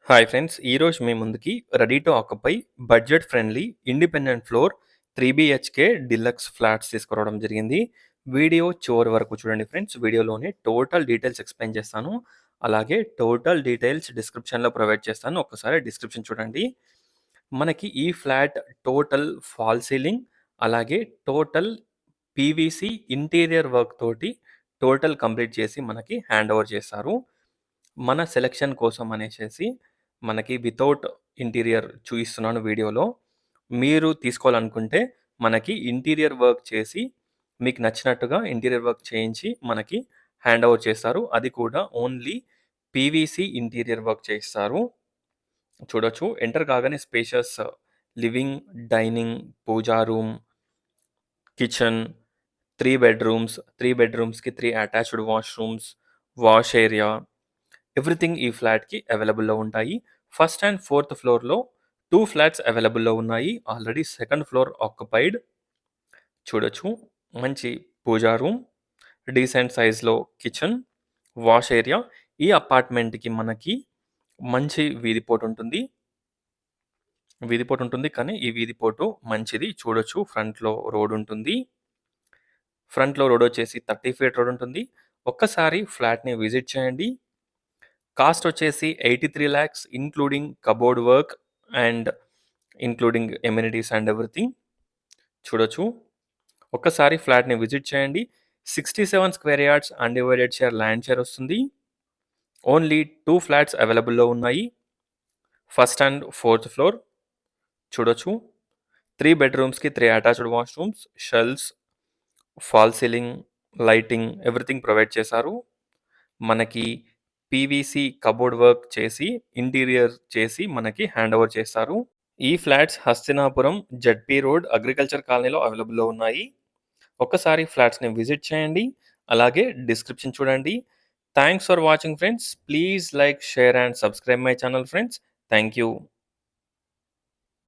Hi friends! ఈరోజు మీ ముందుకి ready to occupy budget friendly independent floor 3 BHK deluxe flats తీసుకురావడం జరిగింది. వీడియో చివరి వరకు చూడండి ఫ్రెండ్స్. వీడియోలోనే టోటల్ డీటెయిల్స్ ఎక్స్‌ప్లెయిన్ చేస్తాను. అలాగే టోటల్ డీటెయిల్స్ డిస్క్రిప్షన్‌లో ప్రొవైడ్ చేస్తాను. ఒక్కసారి డిస్క్రిప్షన్ చూడండి. మనకి ఈ ఫ్లాట్ టోటల్ ఫాల్ సీలింగ్ అలాగే టోటల్ పీవీసీ ఇంటీరియర్ వర్క్ తోటి టోటల్ కంప్లీట్ చేసి మనకి హ్యాండ్ ఓవర్ చేస్తారు. మన సెలక్షన్ కోసం అనేసేసి మనకి వితౌట్ ఇంటీరియర్ చూయిస్తున్నాను వీడియోలో. మీరు తీసుకోవాలనుకుంటే మనకి ఇంటీరియర్ వర్క్ చేసి మీకు నచ్చినట్టుగా ఇంటీరియర్ వర్క్ చేయించి మనకి హ్యాండ్ ఓవర్ చేస్తారు. అది కూడా ఓన్లీ పీవీసీ ఇంటీరియర్ వర్క్ చేయిస్తారు. చూడొచ్చు. ఎంటర్ కాగానే spacious living, dining, pooja room, kitchen, 3 bedrooms. 3 బెడ్‌రూమ్స్‌కి 3 attached washrooms, wash area everything ఈ ఫ్లాట్‌కి అవైలబుల్‌లో ఉంటాయి. ఫస్ట్ అండ్ ఫోర్త్ ఫ్లోర్‌లో 2 ఫ్లాట్స్ అవైలబుల్‌లో ఉన్నాయి. Already second floor occupied. చూడొచ్చు. మంచి పూజా రూమ్, డీసెంట్ సైజ్‌లో కిచెన్, వాష్ ఏరియా. ఈ అపార్ట్‌మెంట్‌కి మనకి మంచి వీధిపోటుంటుంది. వీధిపోటుంటుంది కానీ ఈ వీధిపోటు మంచిది. చూడొచ్చు ఫ్రంట్‌లో రోడుంటుంది. ఫ్రంట్‌లో రోడొచ్చేసి 30 ఫీట్ రోడుంటుంది. ఒక్కసారి ఫ్లాట్‌ని విజిట్ చేయండి. కాస్ట్ వచ్చేసి 83,00,000 including cupboard work and including amenities and everything. చూడొచ్చు. ఒక్కసారి ఫ్లాట్‌ని విజిట్ చేయండి. 67 square yards undivided share land share వస్తుంది. ఓన్లీ 2 ఫ్లాట్స్ అవైలబుల్‌లో ఉన్నాయి. First and fourth floor. చూడొచ్చు. 3 బెడ్‌రూమ్స్‌కి 3 attached washrooms, shelves, fall ceiling, lighting everything provide చేశారు. మనకి పీవీసీ కబోర్డ్ వర్క్ చేసి, ఇంటీరియర్ చేసి మనకి హ్యాండ్ ఓవర్ చేస్తారు. ఈ flats Hastinapuram, ZP road, agriculture కాలనీలో అవైలబుల్‌లో ఉన్నాయి. ఒక్కసారి ఫ్లాట్స్‌ని విజిట్ చేయండి. అలాగే డిస్క్రిప్షన్ చూడండి. Thanks for watching friends. Please like, share and subscribe my channel friends. Thank you.